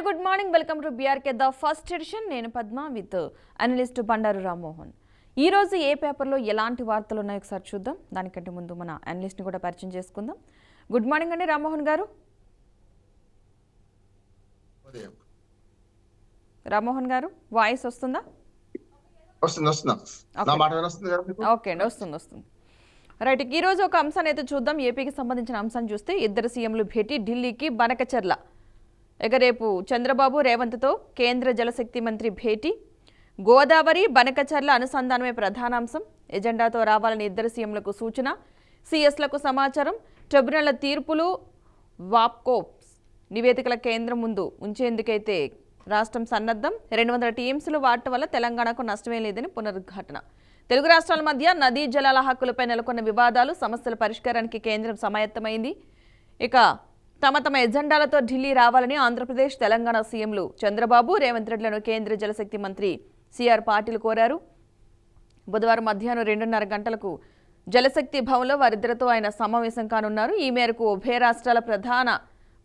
Very good morning. Welcome to BRK the first edition. నేను Padma with analyst Bandaru Rammohan. ఈ రోజు ఏ పేపర్లో ఎలాంటి వార్తలు ఉన్నాయో ఒకసారి చూద్దాం. దానికంటే ముందు మన అనలిస్ట్ని కూడా పరిచయం చేసుకుందాం. గుడ్ మార్నింగ్ అండి రామ్మోహన్ గారు. రామ్మోహన్ గారు వాయిస్ వస్తుందా? ఓకే అండి, వస్తుంది. రైట్, ఈరోజు ఒక అంశాన్ని అయితే చూద్దాం. ఏపీకి సంబంధించిన అంశాన్ని చూస్తే ఇద్దరు సీఎంలు భేటీ ఢిల్లీకి బనకచెర్ల. ఇక రేపు చంద్రబాబు రేవంత్తో కేంద్ర జలశక్తి మంత్రి భేటీ. గోదావరి బనకచెర్ల అనుసంధానమే ప్రధానాంశం. ఎజెండాతో రావాలని ఇద్దరు సీఎంలకు సూచన. సిఎస్లకు సమాచారం. ట్రిబ్యునళ్ల తీర్పులు వాప్కోప్స్ నివేదికల కేంద్రం ముందు ఉంచేందుకైతే రాష్ట్రం సన్నద్ధం. 200 టీఎంసీలు వాడటం వల్ల తెలంగాణకు నష్టమే లేదని పునరుద్ఘాటన. తెలుగు రాష్ట్రాల మధ్య నదీ జలాల హక్కులపై నెలకొన్న వివాదాలు, సమస్యల పరిష్కారానికి కేంద్రం సమాయత్తమైంది. ఇక తమ ఎజెండాలతో ఢిల్లీ రావాలని ఆంధ్రప్రదేశ్, తెలంగాణ సీఎంలు చంద్రబాబు, రేవంత్ రెడ్డిలను కేంద్ర జలశక్తి మంత్రి సిఆర్ పాటిల్ కోరారు. బుధవారం మధ్యాహ్నం 2:30 గంటలకు జలశక్తి భవన్లో వారిద్దరితో ఆయన సమావేశం కానున్నారు. ఈ మేరకు ఉభయ రాష్ట్రాల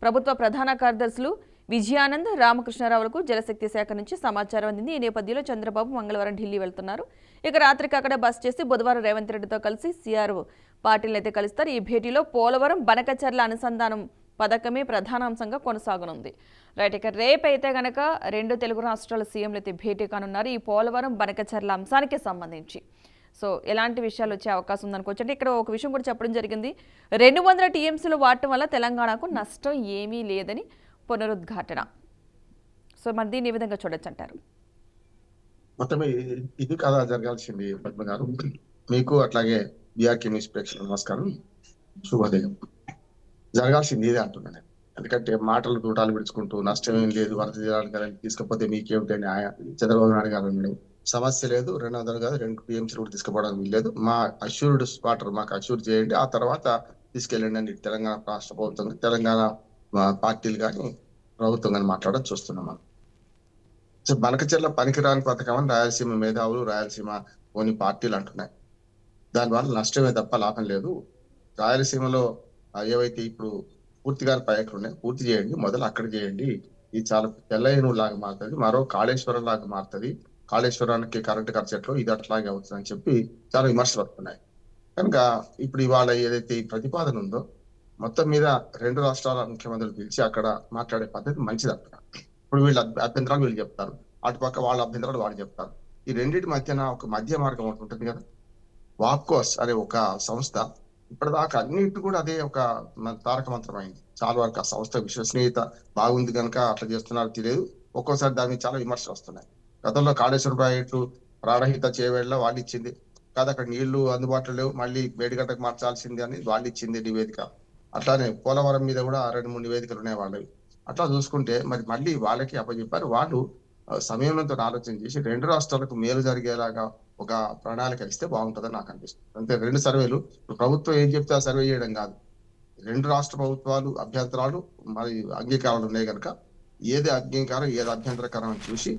ప్రభుత్వ ప్రధాన కార్యదర్శులు విజయానంద్, రామకృష్ణారావులకు జలశక్తి శాఖ నుంచి సమాచారం అందింది. ఈ నేపథ్యంలో చంద్రబాబు మంగళవారం ఢిల్లీ వెళ్తున్నారు. ఇక రాత్రికి అక్కడే బస్ చేసి బుధవారం రేవంత్ రెడ్డితో కలిసి సిఆర్ పాటిల్ అయితే కలుస్తారు. ఈ భేటీలో పోలవరం బనకచెర్ల అనుసంధానం పథకమే ప్రధానాంశంగా కొనసాగనుంది. రైట్, ఇక రేపైతే గనక 2 తెలుగు రాష్ట్రాల సీఎంలు అయితే భేటీ కానున్నారు. ఈ పోలవరం బనకచెర్ల అంశానికి సంబంధించి సో ఎలాంటి విషయాలు వచ్చే అవకాశం ఉందనుకోవచ్చు. అంటే ఇక్కడ ఒక విషయం కూడా చెప్పడం జరిగింది. 200 టీఎంసీలు వాడటం వల్ల తెలంగాణకు నష్టం ఏమీ లేదని పునరుద్ఘాటన. సో మరి దీన్ని ఈ విధంగా చూడొచ్చు అంటారు. మొత్తం ఇది కదా జరగాల్సింది పద్మ గారు. మీకు అట్లాగే బీఆర్కే న్యూస్ ప్రేక్షకులకు నమస్కారం, శుభోదయం. జరగాల్సింది ఇదే అంటున్నాను. ఎందుకంటే మాటలు తూటాలు విడుచుకుంటూ నష్టం ఏం లేదు, వరద జలాలు తీసుకపోతే మీకేమిటండి చంద్రబాబు నాయుడు గారు అన్నాడు. సమస్య లేదు, 200 కాదు 2 టీఎంసీలు కూడా తీసుకుపోవడానికి లేదు. మా అష్యూర్డ్ వాటర్ మాకు అష్యూర్ చేయండి, ఆ తర్వాత తీసుకెళ్ళండి అని తెలంగాణ రాష్ట్ర ప్రభుత్వం, తెలంగాణ పార్టీలు కానీ ప్రభుత్వం కానీ మాట్లాడడం చూస్తున్నాం మనం. సో బనకచెర్ల పనికిరాని పథకం అని రాయలసీమ మేధావులు, రాయలసీమ కొన్ని పార్టీలు అంటున్నాయి. దానివల్ల నష్టమే తప్ప లాభం లేదు. రాయలసీమలో ఏవైతే ఇప్పుడు పూర్తిగా ప్రాజెక్టులు ఉన్నాయి పూర్తి చేయండి, మొదలు అక్కడ చేయండి. ఇది చాలా తెల్లైన లాగా మారుతుంది, మరో కాళేశ్వరం లాగా మారుతుంది. కాళేశ్వరానికి కరెంటు ఖర్చు ఇది అట్లాగే అవుతుంది అని చెప్పి చాలా విమర్శలు వస్తున్నాయి. కనుక ఇప్పుడు ఇవాళ ఏదైతే ఈ ప్రతిపాదన ఉందో మొత్తం మీద 2 రాష్ట్రాల ముఖ్యమంత్రులు పిలిచి అక్కడ మాట్లాడే పద్ధతి మంచిది అంటున్నారు. ఇప్పుడు వీళ్ళ అభ్యంతరాలు వీళ్ళు చెప్తారు, అటుపక్క వాళ్ళ అభ్యంతరాలు వాళ్ళు చెప్తారు. ఈ రెండింటి మధ్యన ఒక మధ్య మార్గం ఒకటి ఉంటుంది కదా. వాప్కోస్ అనే ఒక సంస్థ ఇప్పటిదాకా అన్నింటి కూడా అదే ఒక తారక మంత్రం అయింది. చాలా వరకు ఆ సంస్థ విశ్వసనీయత బాగుంది కనుక అట్లా చేస్తున్నారు తెలియదు. ఒక్కోసారి దాని మీద చాలా విమర్శలు వస్తున్నాయి. గతంలో కాళేశ్వరం ప్రాజెక్టు ప్రాణహిత చేవేళ్ళ వాళ్ళు ఇచ్చింది కాదు, అక్కడ నీళ్లు అందుబాటులో లేవు, మళ్ళీ వేడిగడ్డకు మార్చాల్సింది అని వాళ్ళు ఇచ్చింది నివేదిక. అట్లానే పోలవరం మీద కూడా 2-3 నివేదికలు ఉన్నాయి వాళ్ళవి. అట్లా చూసుకుంటే మరి మళ్ళీ వాళ్ళకి అప్పచెప్పారు. వాళ్ళు సమయంతో ఆలోచన చేసి 2 రాష్ట్రాలకు మేలు జరిగేలాగా ఒక ప్రణాళిక ఇస్తే బాగుంటుందని నాకు అనిపిస్తుంది. అంతే 2 సర్వేలు ప్రభుత్వం ఏం చెప్తే ఆ సర్వే చేయడం కాదు. 2 రాష్ట్ర ప్రభుత్వాలు అభ్యంతరాలు మరి అంగీకారాలు ఉన్నాయి కనుక ఏది అంగీకారం ఏది అభ్యంతరకరం అని చూసి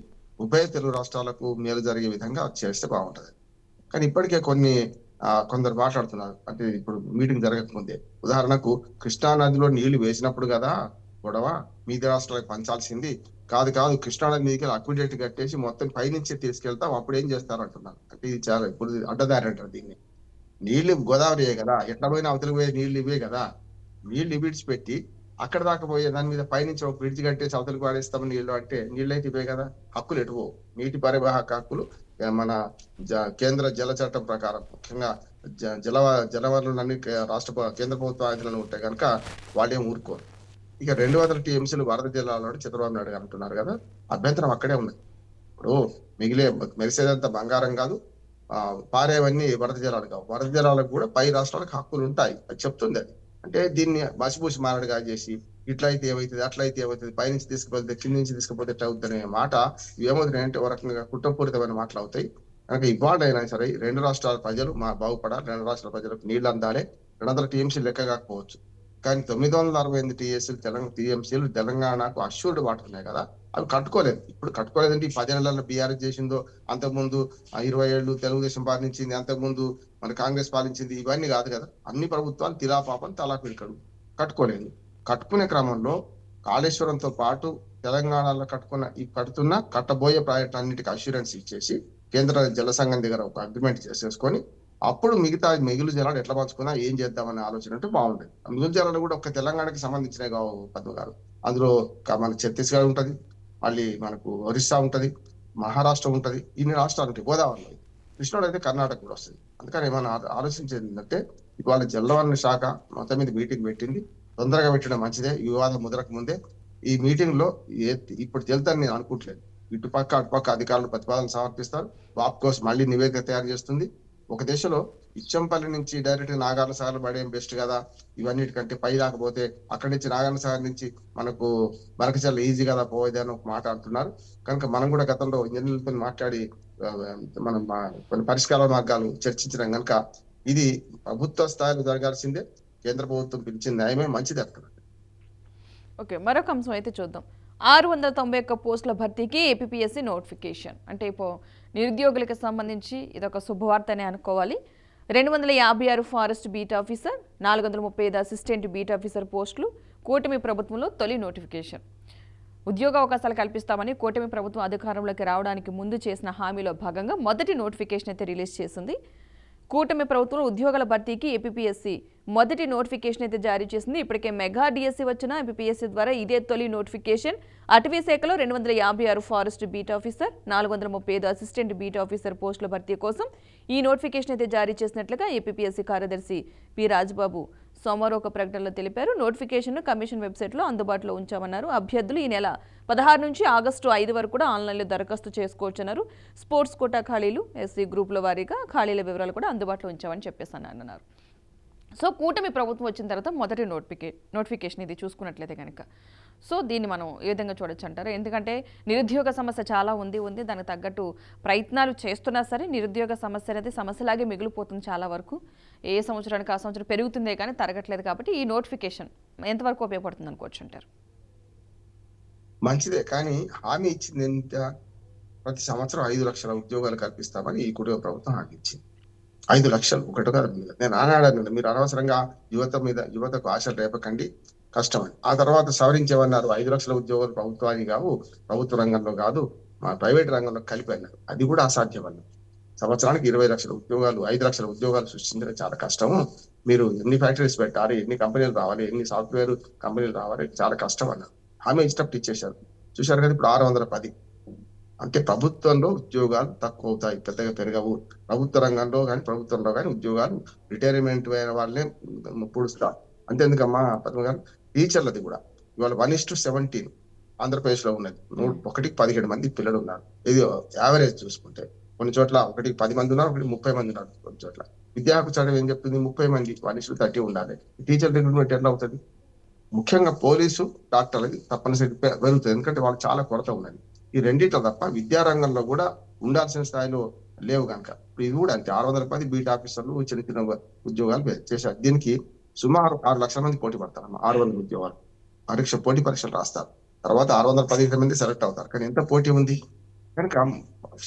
ఉభయ తెలుగు రాష్ట్రాలకు మేలు జరిగే విధంగా చేస్తే బాగుంటది. కానీ ఇప్పటికే కొందరు మాట్లాడుతున్నారు. అంటే ఇప్పుడు మీటింగ్ జరగకముందే ఉదాహరణకు కృష్ణా నదిలో నీళ్లు వేసినప్పుడు కదా గొడవ, మీది రాష్ట్రాలకు పంచాల్సింది కాదు, కృష్ణానది మీదకి అక్విడేట్ కట్టేసి మొత్తం పైనుంచి తీసుకెళ్తాం, అప్పుడు ఏం చేస్తారు అంటున్నారు. అంటే ఇది చాలా ఇప్పుడు అడ్డదారి అంటారు దీన్ని. నీళ్లు గోదావరియే కదా, ఎట్లా పోయినా అవతలికి పోయే నీళ్లు ఇవే కదా. నీళ్లు విడిచిపెట్టి అక్కడ దాకా పోయే దాని మీద పైనుంచి ఒక బ్రిడ్జ్ కట్టేసి అవతలికి పాడేస్తాం నీళ్లు అంటే నీళ్ళు అయితే ఇవే కదా. హక్కులు ఎటువో నీటి పరివాహక హక్కులు మన కేంద్ర జల చట్టం ప్రకారం ముఖ్యంగా జలవనరులన్నీ కేంద్ర ప్రభుత్వ ఆధీనంలో ఉంటాయి కనుక వాళ్ళేం ఊరుకోరు. ఇక 200 టీఎంసీలు వరద జిల్లాలో చంద్రబాబు నాయుడు గారు అంటున్నారు కదా, అభ్యంతరం అక్కడే ఉంది. ఇప్పుడు మెరిసేదంతా బంగారం కాదు, పారేవన్నీ వరద జలాలు కావు. వరద జలాలకు కూడా పై రాష్ట్రాలకు హక్కులు ఉంటాయి అది చెప్తుంది. అది అంటే దీన్ని బసిబూసి మారడుగా చేసి ఇట్లయితే ఏమవుతుంది అట్లయితే ఏమవుతుంది, పైనుంచి తీసుకుపోతే కింద నుంచి తీసుకుపోతే ఎట్లా అవుతుంది అనే మాట ఏమవుతున్నాయంటే ఒక రకంగా కుట్రపూరితమైన మాటలు అవుతాయి. కనుక ఇవాళ అయినా సరే 2 రాష్ట్రాల ప్రజలు బాగుపడాలి, 2 రాష్ట్రాల ప్రజలకు నీళ్లు అందాలి. 200 టీఎంసీలు లెక్క కాకపోవచ్చు కానీ 968 టీఎంసీలు తెలంగాణకు అష్యూర్డ్ వాటర్ ఉన్నాయి కదా, అవి కట్టుకోలేదు. ఇప్పుడు కట్టుకోలేదంటే ఈ 10 ఏళ్లలో బీఆర్ఎస్ చేసిందో, అంతకుముందు 20 ఏళ్ళు తెలుగుదేశం పాలించింది, అంతకుముందు మన కాంగ్రెస్ పాలించింది, ఇవన్నీ కాదు కదా. అన్ని ప్రభుత్వాలు తిలాపాపం తలా పిడికడు కట్టుకోలేదు. కట్టుకునే క్రమంలో కాళేశ్వరంతో పాటు తెలంగాణలో కడుతున్న కట్టబోయే ప్రాజెక్ట్ అన్నిటికీ అష్యూరెన్స్ ఇచ్చేసి కేంద్ర జల సంఘం దగ్గర ఒక అగ్రిమెంట్ చేసేసుకొని అప్పుడు మిగులు జలాలు ఎట్లా పంచుకున్నా ఏం చేద్దామనే ఆలోచన అంటే బాగుండేది. మిగులు జలాలు కూడా ఒక తెలంగాణకి సంబంధించినవి కావు పద్మ గారు. అందులో మన ఛత్తీస్గఢ్ ఉంటది, మళ్ళీ మనకు ఒరిస్సా ఉంటది, మహారాష్ట్ర ఉంటది, ఇన్ని రాష్ట్రాలు ఉంటాయి. గోదావరిలో కృష్ణుడు అయితే కర్ణాటక కూడా వస్తుంది. అందుకని మనం ఆలోచించేది ఏంటంటే ఇవాళ జలవనరుల శాఖ మొత్తం మీద మీటింగ్ పెట్టింది. తొందరగా పెట్టడం మంచిదే. ఈ వివాదం ముదరకు ముందే ఈ మీటింగ్ లో ఇప్పుడు తెలుతాను నేను అనుకుంటలేదు. ఇటుపక్క అటుపక్క అధికారులు ప్రతిపాదనలు సమర్పిస్తారు. వాప్కోస్ మళ్ళీ నివేదిక తయారు చేస్తుంది. ఒక దేశంలో ఇచ్చంపల్లి నుంచి డైరెక్ట్ నాగార్ల సాగర్ పడేం బెస్ట్ కదా, ఇవన్నిటికంటే పై రాకపోతే అక్కడి నుంచి నాగార్ల సాగర్ నుంచి మనకు బనకచర్ల ఈజీ కదా పోయేది అని ఒక మాట అంటున్నారు. కనుక మనం కూడా గతంలో ఇంజనీర్లతో మాట్లాడి మనం కొన్ని పరిష్కార మార్గాలు చర్చించడం కనుక ఇది ప్రభుత్వ స్థాయిలో జరగాల్సిందే. కేంద్ర ప్రభుత్వం పిలిచిన న్యాయమే మంచిది అంటున్నారు. ఓకే, మరొక అంశం అయితే చూద్దాం. 691 పోస్టుల భర్తీకి ఏపీపీఎస్సీ నోటిఫికేషన్. అంటే ఇప్పుడు నిరుద్యోగులకు సంబంధించి ఇదొక శుభవార్తనే అనుకోవాలి. 256 forest beat officer, 435 assistant beat officer పోస్టులు కూటమి ప్రభుత్వంలో తొలి నోటిఫికేషన్. ఉద్యోగ అవకాశాలు కల్పిస్తామని కూటమి ప్రభుత్వం అధికారంలోకి రావడానికి ముందు చేసిన హామీలో భాగంగా మొదటి నోటిఫికేషన్ అయితే రిలీజ్ చేసింది. కూటమి ప్రభుత్వం ఉద్యోగాల భర్తీకి ఏపీపీఎస్సీ మొదటి నోటిఫికేషన్ అయితే జారీ చేసింది. ఇప్పటికే మెగా డిఎస్సీ వచ్చిన ఏపీపీఎస్సీ ద్వారా ఇదే తొలి నోటిఫికేషన్. అటవీ శాఖలో 256 forest beat officer, 435 assistant beat officer పోస్టుల భర్తీ కోసం ఈ నోటిఫికేషన్ అయితే జారీ చేసినట్లుగా ఏపీపీఎస్సీ కార్యదర్శి పి రాజ్బాబు సోమవారం ఒక ప్రకటనలో తెలిపారు. నోటిఫికేషన్ను కమిషన్ వెబ్సైట్లో అందుబాటులో ఉంచామన్నారు. అభ్యర్థులు ఈ నెల 16 నుంచి ఆగస్టు 5 వరకు కూడా ఆన్లైన్లో దరఖాస్తు చేసుకోవచ్చన్నారు. స్పోర్ట్స్ కోటా ఖాళీలు, ఎస్సీ గ్రూపుల వారీగా ఖాళీల వివరాలు కూడా అందుబాటులో ఉంచామని చెప్పేసి అన్నారు. సో కూటమి ప్రభుత్వం వచ్చిన తర్వాత మొదటి నోటిఫికేషన్ ఇది చూసుకున్నట్లయితే కనుక. సో దీన్ని మనం ఏ విధంగా చూడొచ్చు అంటారు? ఎందుకంటే నిరుద్యోగ సమస్య చాలా ఉంది దానికి తగ్గట్టు ప్రయత్నాలు చేస్తున్నా సరే నిరుద్యోగ సమస్య అనేది సమస్యలాగే మిగిలిపోతుంది చాలా వరకు. ఏ సంవత్సరానికి ఆ సంవత్సరం పెరుగుతుందే కానీ తరగట్లేదు. కాబట్టి ఈ నోటిఫికేషన్ ఎంతవరకు ఉపయోగపడుతుంది అనుకోవచ్చు అంటారు? మంచిదే, కానీ హామీ ఇచ్చింది ఎంత? ప్రతి సంవత్సరం 5 లక్షల ఉద్యోగాలు కల్పిస్తామని ఈ కుటుంబ ప్రభుత్వం హామీ ఇచ్చింది. 5 లక్షలు ఒకటిగా నేను ఆనాడాను. మీరు అనవసరంగా యువతకు ఆశలు రేపకండి, కష్టమని. ఆ తర్వాత సవరించేమన్నారు. 5 లక్షల ఉద్యోగాలు ప్రభుత్వానికి కావు, ప్రభుత్వ రంగంలో కాదు, మా ప్రైవేట్ రంగంలో కలిపి అన్నారు. అది కూడా అసాధ్యం అన్నారు. సంవత్సరానికి 20 లక్షల ఉద్యోగాలు, 5 లక్షల ఉద్యోగాలు సృష్టించడం చాలా కష్టము. మీరు ఎన్ని ఫ్యాక్టరీస్ పెట్టాలి, ఎన్ని కంపెనీలు రావాలి, ఎన్ని సాఫ్ట్వేర్ కంపెనీలు రావాలి, చాలా కష్టం అన్నారు. హామీ ఇచ్చినప్పుడు ఇచ్చేశారు. చూశారు కదా, ఇప్పుడు 610. అంటే ప్రభుత్వంలో ఉద్యోగాలు తక్కువ అవుతాయి, పెద్దగా పెరగవు. ప్రభుత్వ రంగంలో కానీ ఉద్యోగాలు రిటైర్మెంట్ అయిన వాళ్ళనే పూడుస్తారు. అంతేందుకమ్మా పద్మ గారు, టీచర్లది కూడా ఇవాళ 1:17 ఆంధ్రప్రదేశ్ లో ఉన్నది. 1కి 17 మంది పిల్లలు ఉన్నారు. ఇది యావరేజ్ చూసుకుంటే కొన్ని చోట్ల 1కి 10 మంది ఉన్నారు, 1కి 30 మంది ఉన్నారు. కొన్ని చోట్ల విద్యా హక్కు చట్టం ఏం చెప్తుంది? 30 మంది 1:30 ఉండాలి. టీచర్ రిక్రూట్మెంట్ ఎట్లా అవుతుంది? ముఖ్యంగా పోలీసు, డాక్టర్లకి తప్పనిసరి పెరుగుతుంది, ఎందుకంటే వాళ్ళకి చాలా కొరత ఉన్నది. ఈ రెండిట్లో తప్ప విద్యారంగంలో కూడా ఉండాల్సిన స్థాయిలో లేవు కనుక ఇది కూడా అంతే. 610 బీట్ ఆఫీసర్లు చిన్న చిన్న ఉద్యోగాలు చేశారు. దీనికి సుమారు 6 లక్షల మంది పోటీ పడతారు. 600 ఉద్యోగాలు పోటీ పరీక్షలు రాస్తారు. తర్వాత 615 మంది సెలెక్ట్ అవుతారు. కానీ ఎంత పోటీ ఉంది కనుక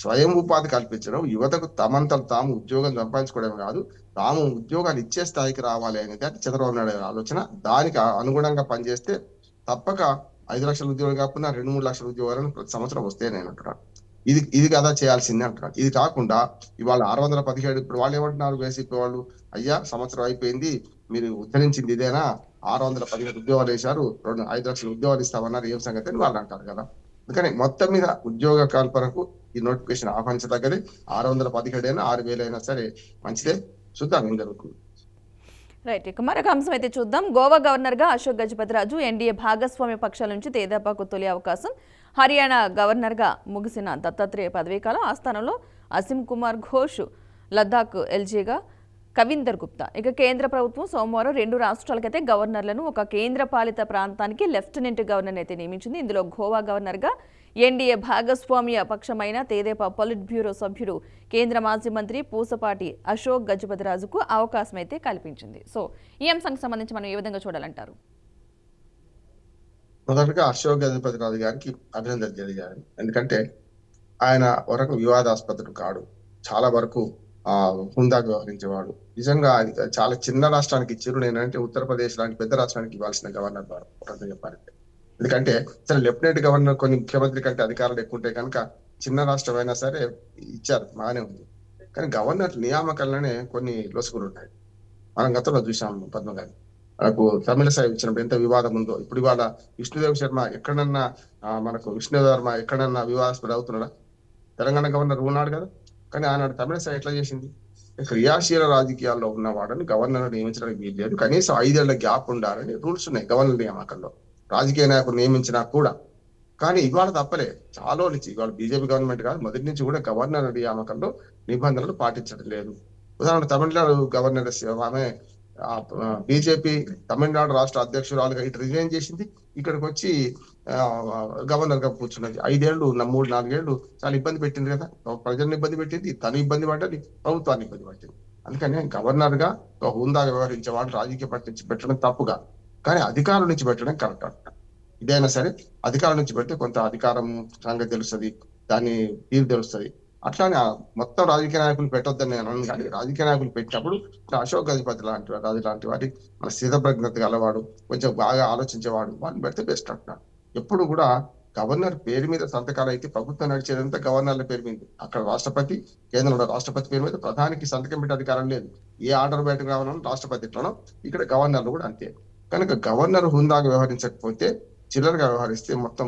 స్వయం ఉపాధి కల్పించడం, యువతకు తమంతలు తాము ఉద్యోగం సంపాదించుకోవడం కాదు, తాము ఉద్యోగాలు ఇచ్చే స్థాయికి రావాలి అనేది చంద్రబాబు నాయుడు ఆలోచన. దానికి అనుగుణంగా పనిచేస్తే తప్పక 5 లక్షల ఉద్యోగాలు కాకుండా 2-3 లక్షల ఉద్యోగాలను ప్రతి సంవత్సరం వస్తే నేను అంటున్నాను. ఇది కదా చేయాల్సిందే అంటున్నాను. ఇది కాకుండా ఇవాళ 617 ఇప్పుడు వాళ్ళు ఏమంటున్నారు? వేసిపి వాళ్ళు, అయ్యా సంవత్సరం అయిపోయింది, మీరు ఉద్ధరించింది ఇదేనా? 617 ఉద్యోగాలు వేశారు, 5 లక్షల ఉద్యోగాలు ఇస్తామన్నారు, ఏం సంగతి అని వాళ్ళు అంటారు కదా. అందుకని మొత్తం మీద ఉద్యోగ కల్పనకు ఈ నోటిఫికేషన్ ఆహ్వానించదగ్గది. 617 6,000 అయినా సరే మంచిదే. చూద్దాం ఏం జరుగుతుంది. రైట్, ఇక మరొక అంశం అయితే చూద్దాం. గోవా గవర్నర్గా అశోక్ గజపతిరాజు ఎన్డీఏ భాగస్వామ్య పక్షాల నుంచి తెదేపాకు తొలి అవకాశం. హర్యానా గవర్నర్గా ముగిసిన దత్తాత్రేయ పదవీకాలం. ఆ స్థానంలో అసీం కుమార్ ఘోష్, లద్దాఖ్ ఎల్జీగా కవీందర్ గుప్తా. ఇక కేంద్ర ప్రభుత్వం సోమవారం 2 రాష్ట్రాలకైతే గవర్నర్లను, ఒక కేంద్ర పాలిత ప్రాంతానికి లెఫ్టినెంట్ గవర్నర్ అయితే నియమించింది. ఇందులో గోవా గవర్నర్గా ఎన్డీఏ భాగస్వామ్య పక్షమైన తెదేపా పొలిట్ బ్యూరో సభ్యుడు, కేంద్ర మాజీ మంత్రి పూసపాటి అశోక్ గజపతిరాజుకు అవకాశం అయితే కల్పించింది. సో ఈ అంశానికి సంబంధించి మనం ఏ విధంగా చూడాలంటారు? మొదటగా అశోక్ గజపతిరాజు గారికి అభినందన తెలియజేయాలి. ఎందుకంటే ఆయన వరకు వివాదాస్పదుడు కాడు, చాలా వరకు హుందాగా వ్యవహరించేవాడు. నిజంగా చాలా చిన్న రాష్ట్రానికి ఇచ్చారు. నేనంటే ఉత్తరప్రదేశ్ లాంటి పెద్ద రాష్ట్రానికి ఇవ్వాల్సిన గవర్నర్ చెప్పాలంటే ఎందుకంటే సరే లెఫ్టినెంట్ గవర్నర్ కొన్ని ముఖ్యమంత్రి కంటే అధికారాలు ఎక్కువ ఉంటాయి కనుక చిన్న రాష్ట్రం అయినా సరే ఇచ్చారు, బాగానే ఉంది. కానీ గవర్నర్ నియామకాలనే కొన్ని లొసుగులు ఉంటాయి. మనం గతంలో చూసాం పద్మ గారి మనకు తమిళసై ఇచ్చినప్పుడు ఎంత వివాదం ఉందో. ఇప్పుడు ఇవాళ విష్ణుదేవ్ శర్మ ఎక్కడన్నా మనకు విష్ణుదేవ్ వర్మ ఎక్కడన్నా వివాదాస్పద అవుతున్నాడా? తెలంగాణ గవర్నర్ ఉన్నాడు కదా. కానీ ఆనాడు తమిళసై ఎట్లా చేసింది? క్రియాశీల రాజకీయాల్లో ఉన్నవాడని గవర్నర్ నియమించడానికి వీలు లేదు, కనీసం 5 ఏళ్ల గ్యాప్ ఉండాలని రూల్స్ ఉన్నాయి గవర్నర్ నియామకంలో, రాజకీయ నాయకులు నియమించినా కూడా. కానీ ఇవాళ తప్పలే, చాలా నుంచి ఇవాళ బీజేపీ గవర్నమెంట్ కాదు, మొదటి నుంచి కూడా గవర్నర్ నియామకంలో నిబంధనలు పాటించడం లేదు. ఉదాహరణ తమిళనాడు గవర్నర్ ఆమె బీజేపీ తమిళనాడు రాష్ట్ర అధ్యక్షురాలుగా ఇటు రిజైన్ చేసింది, ఇక్కడికి వచ్చి గవర్నర్ గా కూర్చున్నది. 5 ఏళ్ళు 3-4 ఏళ్ళు చాలా ఇబ్బంది పెట్టింది కదా, ప్రజలను ఇబ్బంది పెట్టింది, తను ఇబ్బంది పడ్డది, ప్రభుత్వాన్ని ఇబ్బంది పట్టింది. అందుకని గవర్నర్ గా ఒక హుందాగా వ్యవహరించే వాళ్ళు రాజకీయ పార్టీ నుంచి పెట్టడం తప్పుగా, కానీ అధికారుల నుంచి పెట్టడం కరెక్ట్ అంట. ఇదైనా సరే అధికారుల నుంచి పెడితే కొంత అధికారం సంగతి తెలుస్తుంది, దాని తీరు తెలుస్తుంది. అట్లానే మొత్తం రాజకీయ నాయకులు పెట్టొద్దని నేను అనను, కానీ రాజకీయ నాయకులు పెట్టినప్పుడు అశోక్ గజపతి లాంటి రాజు లాంటి వారి మన స్థితప్రజ్ఞత గలవాడు, కొంచెం బాగా ఆలోచించేవాడు, వాళ్ళని పెడితే బెస్ట్ అంటున్నాడు. ఎప్పుడు కూడా గవర్నర్ పేరు మీద సంతకాలు అయితే ప్రభుత్వం నడిచేదంతా గవర్నర్ల పేరు మీద, అక్కడ రాష్ట్రపతి, కేంద్రంలో రాష్ట్రపతి పేరు మీద ప్రధానికి సంతకం పెట్టే అధికారం లేదు. ఏ ఆర్డర్ బయటకు రావాలన్నా రాష్ట్రపతి ఇట్లనో ఇక్కడ గవర్నర్లు కూడా అంతే. కనుక గవర్నర్ హుందాగా వ్యవహరించకపోతే, చిల్లరగా వ్యవహరిస్తే మొత్తం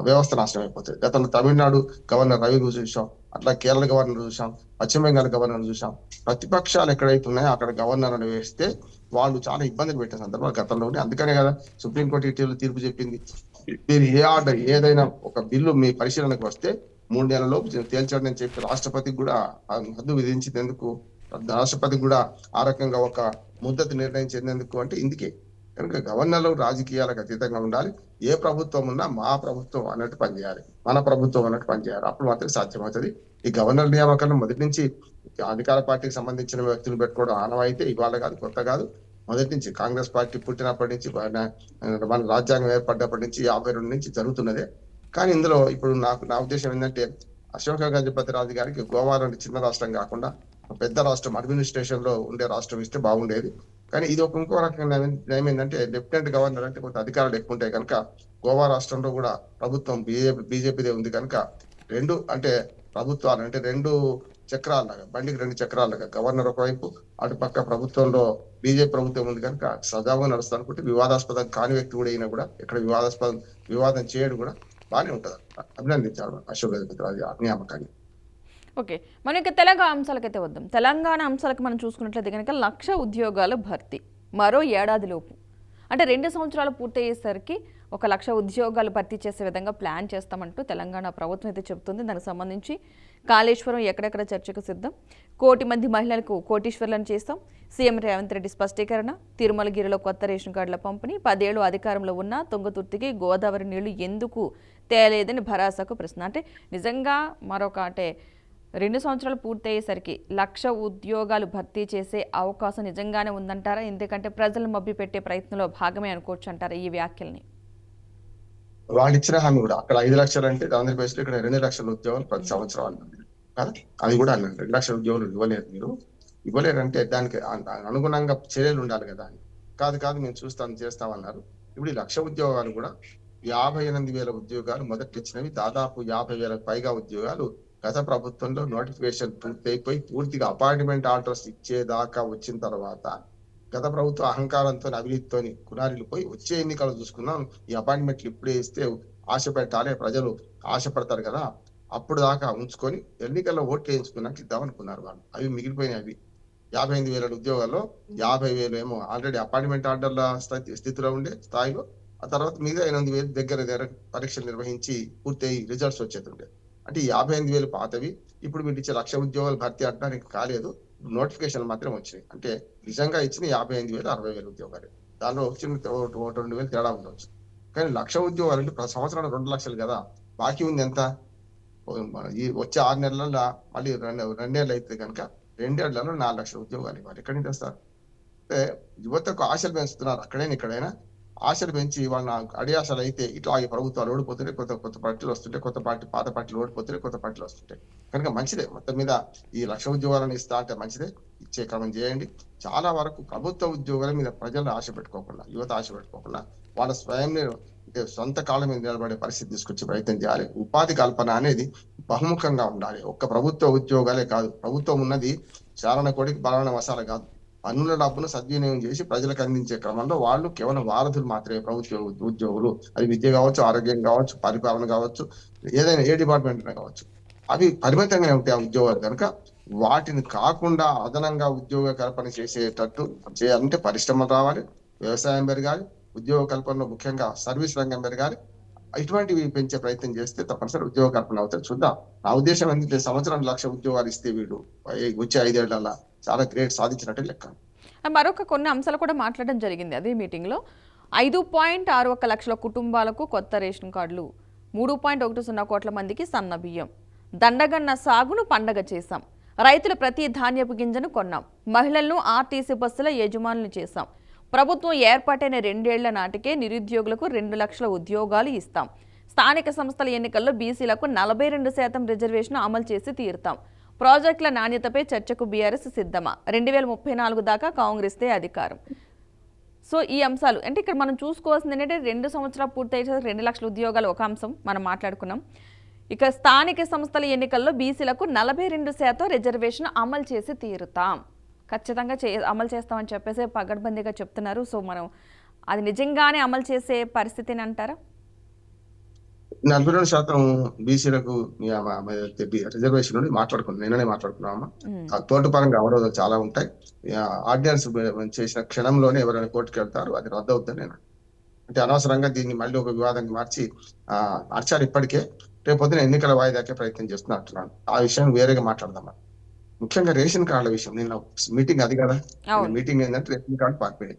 వ్యవస్థ నాశనం అయిపోతుంది. గతంలో తమిళనాడు గవర్నర్ రవి చూసాం, అట్లా కేరళ గవర్నర్ చూసాం, పశ్చిమ బెంగాల్ గవర్నర్ చూసాం. ప్రతిపక్షాలు ఎక్కడైతే ఉన్నాయో అక్కడ గవర్నర్ అని వేస్తే వాళ్ళు చాలా ఇబ్బందులు పెట్టిన సందర్భాలు గతంలోనే. అందుకనే కదా సుప్రీంకోర్టు ఇటీవల తీర్పు చెప్పింది, మీరు ఏ ఆర్డర్ ఏదైనా ఒక బిల్లు మీ పరిశీలనకు వస్తే 3 నెలలలోపు తేల్చండి అని చెప్పి రాష్ట్రపతికి కూడా హద్దు విధించేందుకు, రాష్ట్రపతికి కూడా ఆ రకంగా ఒక ముద్దతు నిర్ణయించేందుకు. అంటే ఇందుకే కనుక గవర్నర్లు రాజకీయాలకు అతీతంగా ఉండాలి. ఏ ప్రభుత్వం ఉన్నా మా ప్రభుత్వం అన్నట్టు పనిచేయాలి, మన ప్రభుత్వం అన్నట్టు పనిచేయాలి, అప్పుడు మాత్రం సాధ్యమవుతుంది. ఈ గవర్నర్ నియామకాలను మొదటి నుంచి అధికార పార్టీకి సంబంధించిన వ్యక్తులు పెట్టుకోవడం ఆనవాయితే, ఇవాళ కాదు, కొత్త కాదు. మొదటి నుంచి కాంగ్రెస్ పార్టీ పుట్టినప్పటి నుంచి, మన రాజ్యాంగం ఏర్పడ్డప్పటి నుంచి 52 నుంచి జరుగుతున్నదే. కానీ ఇందులో ఇప్పుడు నా ఉద్దేశం ఏంటంటే, అశోక గజపతి రాజు గారికి గోవా లాంటి చిన్న రాష్ట్రం కాకుండా పెద్ద రాష్ట్రం, అడ్మినిస్ట్రేషన్ లో ఉండే రాష్ట్రం ఇస్తే బాగుండేది. కానీ ఇది ఒక ఇంకో రకంగా ఏమైందంటే, లెఫ్టినెంట్ గవర్నర్ అంటే కొంత అధికారాలు ఎక్కువ ఉంటాయి కనుక గోవా రాష్ట్రంలో కూడా ప్రభుత్వం బీజేపీదే ఉంది కనుక రెండు అంటే ప్రభుత్వాలు అంటే 2 చక్రాలలాగా, బండికి 2 చక్రాలలాగా, గవర్నర్ ఒకవైపు, అటు పక్క ప్రభుత్వంలో బీజేపీ ప్రభుత్వం ఉంది కనుక సజావుగా నడుస్తుంది అనుకుంటే వివాదాస్పదం కాని వ్యక్తి కూడా అయినా కూడా ఎక్కడ వివాదం చేయడం కూడా బాగానే ఉంటుంది. అభినందించాలి అశోక్ గజపతి రాజు నియామకాన్ని. ఓకే, మన యొక్క తెలంగాణ అంశాలకైతే వద్దాం. తెలంగాణ అంశాలకు మనం చూసుకున్నట్లయితే కనుక 1,00,000 ఉద్యోగాల భర్తీ మరో ఏడాదిలోపు, అంటే 2 సంవత్సరాలు పూర్తయ్యేసరికి 1,00,000 ఉద్యోగాలు భర్తీ చేసే విధంగా ప్లాన్ చేస్తామంటూ తెలంగాణ ప్రభుత్వం అయితే చెబుతుంది. దానికి సంబంధించి కాళేశ్వరం ఎక్కడెక్కడ చర్చకు సిద్ధం, 1 కోటి మంది మహిళలకు కోటీశ్వర్లను చేస్తాం, సీఎం రేవంత్ రెడ్డి స్పష్టీకరణ, తిరుమలగిరిలో కొత్త రేషన్ కార్డుల పంపిణీ, 10 ఏళ్లు అధికారంలో ఉన్న తుంగతుర్తికి గోదావరి నీళ్లు ఎందుకు తేలేదని భరాసాకు ప్రశ్న. అంటే నిజంగా మరొక అంటే 2 సంవత్సరాలు పూర్తయ్యేసరికి 1,00,000 ఉద్యోగాలు భర్తీ చేసే అవకాశం నిజంగానే ఉందంటారా? ఎందుకంటే ప్రజలను మభ్యపెట్టే ప్రయత్నంలో భాగమే అనుకోవచ్చు అంటారా ఈ వ్యాఖ్యల్ని? వాళ్ళు ఇచ్చిన హామీ కూడా అక్కడ 5 లక్షలు అంటే ఆంధ్రప్రదేశ్ లో ఇక్కడ 2 లక్షల ఉద్యోగాలు ప్రతి సంవత్సరం అన్నది కదా, అది కూడా అన్నారు. 2 లక్షల ఉద్యోగాలు ఇవ్వలేరు, మీరు ఇవ్వలేరంటే దానికి అనుగుణంగా చర్యలు ఉండాలి కదా అని. కాదు మేము చేస్తామన్నారు. ఇప్పుడు ఈ 1,00,000 ఉద్యోగాలు కూడా 58,000 ఉద్యోగాలు మొదటి ఇచ్చినవి, దాదాపు 50,000 పైగా ఉద్యోగాలు గత ప్రభుత్వంలో నోటిఫికేషన్ పూర్తయిపోయి పూర్తిగా అపాయింట్మెంట్ ఆర్డర్స్ ఇచ్చేదాకా వచ్చిన తర్వాత గత ప్రభుత్వ అహంకారంతో, అవినీతితో కునారిల్లిపోయి వచ్చే ఎన్నికలు చూసుకున్నాం, ఈ అపాయింట్మెంట్లు ఇప్పుడే ఇస్తే ఆశ పెట్టాలి, ప్రజలు ఆశపడతారు కదా, అప్పుడు దాకా ఉంచుకొని ఎన్నికల్లో ఓట్లు వేయించుకున్నట్టు ఇద్దామనుకున్నారు వాళ్ళు. అవి మిగిలిపోయినాయి. అవి 58,000 ఉద్యోగాల్లో 50,000 ఏమో ఆల్రెడీ అపాయింట్మెంట్ ఆర్డర్ల స్థితిలో ఉండే స్థాయిలో, ఆ తర్వాత మిగతా 8,000 దగ్గర పరీక్షలు నిర్వహించి పూర్తయి రిజల్ట్స్ వచ్చేది. అంటే 58,000 పాతవి, ఇప్పుడు మీరు ఇచ్చే 1,00,000 ఉద్యోగాలు భర్తీ అంటానికి కాలేదు, నోటిఫికేషన్ మాత్రం వచ్చినాయి. అంటే నిజంగా ఇచ్చిన 55,000 60,000 ఉద్యోగాలు, దానిలో వచ్చిన 2,000 తేడా ఉండవచ్చు. కానీ 1,00,000 ఉద్యోగాలు అంటే ప్రతి సంవత్సరం 2 లక్షలు కదా, బాకీ ఉంది ఎంత? ఈ వచ్చే 6 నెలల్లో మళ్ళీ 2 నెలలు అయితే కనుక 2 ఏళ్లలో 4 లక్షల ఉద్యోగాలు ఇవ్వాలి. ఎక్కడి నుంచి తెస్తారు? అంటే యువతకు ఆశలు పెంచుతున్నారు అక్కడైనా ఇక్కడైనా. ఆశలు పెంచి వాళ్ళ అడియాసలు అయితే ఇట్లా ఈ ప్రభుత్వాలు ఓడిపోతుంటే కొత్త కొత్త పార్టీలు వస్తుంటే పాత పార్టీలు ఓడిపోతుంటే కొత్త పార్టీలు వస్తుంటాయి. కనుక మంచిదే మొత్తం మీద ఈ 1,00,000 ఉద్యోగాలను ఇస్తా అంటే మంచిదే, ఇచ్చే క్రమం చేయండి. చాలా వరకు ప్రభుత్వ ఉద్యోగాల మీద ప్రజలు ఆశ పెట్టుకోకుండా, యువత ఆశ పెట్టుకోకుండా వాళ్ళ స్వయం అంటే సొంత కాళ్ళ మీద నిలబడే పరిస్థితి తీసుకొచ్చే ప్రయత్నం చేయాలి. ఉపాధి కల్పన అనేది బహుముఖంగా ఉండాలి. ఒక్క ప్రభుత్వ ఉద్యోగాలే కాదు, ప్రభుత్వం ఉన్నది చారణ కోడికి బలమైన మసాలా కాదు. పన్నుల డబ్బును సద్వినియోగం చేసి ప్రజలకు అందించే క్రమంలో వాళ్ళు కేవలం వారధులు మాత్రమే ప్రభుత్వ ఉద్యోగులు. అది విద్య కావచ్చు, ఆరోగ్యం కావచ్చు, పరిపాలన కావచ్చు, ఏదైనా ఏ డిపార్ట్మెంట్ కావచ్చు, అవి పరిమితంగానే ఉంటాయి ఆ ఉద్యోగాలు. కనుక వాటిని కాకుండా అదనంగా ఉద్యోగ కల్పన చేసేటట్టు చేయాలంటే పరిశ్రమలు రావాలి, వ్యవసాయం పెరగాలి, ఉద్యోగ కల్పనలో ముఖ్యంగా సర్వీస్ రంగం పెరగాలి. ఇటువంటివి పెంచే ప్రయత్నం చేస్తే తప్పనిసరి ఉద్యోగ కల్పన అవుతుంది. చూద్దాం. నా ఉద్దేశం ఏంటంటే సంవత్సరం 1,00,000 ఉద్యోగాలు ఇస్తే వీడు వచ్చే 5 ఏళ్లలో చాలా గ్రేట్ సాధించినట్టే లెక్క. మరొక కొన్ని అంశాలు కూడా మాట్లాడడం జరిగింది అదే మీటింగ్లో. 5.61 లక్షల కుటుంబాలకు కొత్త రేషన్ కార్డులు, 3.10 కోట్ల మందికి సన్న బియ్యం, దండగన్న సాగును పండగ చేశాం, రైతులు ప్రతి ధాన్యపు గింజను కొన్నాం, మహిళలను ఆర్టీసీ బస్సుల యజమానులు చేశాం, ప్రభుత్వం ఏర్పాటైన 2 ఏళ్ల నాటికే నిరుద్యోగులకు 2 లక్షల ఉద్యోగాలు ఇస్తాం, స్థానిక సంస్థల ఎన్నికల్లో బీసీలకు 42% రిజర్వేషన్ అమలు చేసి తీరుతాం, ప్రాజెక్టుల నాణ్యతపై చర్చకు బీఆర్ఎస్ సిద్ధమా, 2034 దాకా కాంగ్రెస్దే అధికారం. సో ఈ అంశాలు అంటే ఇక్కడ మనం చూసుకోవాల్సింది ఏంటంటే 2 సంవత్సరాలు పూర్తయితే 2 లక్షల ఉద్యోగాలు ఒక అంశం మనం మాట్లాడుకున్నాం. ఇక స్థానిక సంస్థల ఎన్నికల్లో బీసీలకు 42% రిజర్వేషన్ అమలు చేసి తీరుతాం, ఖచ్చితంగా అమలు చేస్తామని చెప్పేసి పగడ్బందీగా చెప్తున్నారు. సో మనం అది నిజంగానే అమలు చేసే పరిస్థితిని అంటారా? 42% బీసీలకు రిజర్వేషన్ నుండి మాట్లాడుకున్నాం, నిన్ననే మాట్లాడుకున్నామా. తోటి పరంగా అవరోధాలు చాలా ఉంటాయి. ఆర్డినెన్స్ చేసిన క్షణంలోనే ఎవరైనా కోర్టుకు వెళ్తారు, అది రద్దు అవుతుంది. నేను అంటే అనవసరంగా దీన్ని మళ్ళీ ఒక వివాదాన్ని మార్చారు ఇప్పటికే. రేపొద్దున ఎన్నికల వాయిదాకే ప్రయత్నం చేస్తున్నట్టున్నాను. ఆ విషయం వేరేగా మాట్లాడదామా. ముఖ్యంగా రేషన్ కార్డుల విషయం నిన్న మీటింగ్ అది కదా. మీటింగ్ ఏంటంటే రేషన్ కార్డు పారిపోయాయి.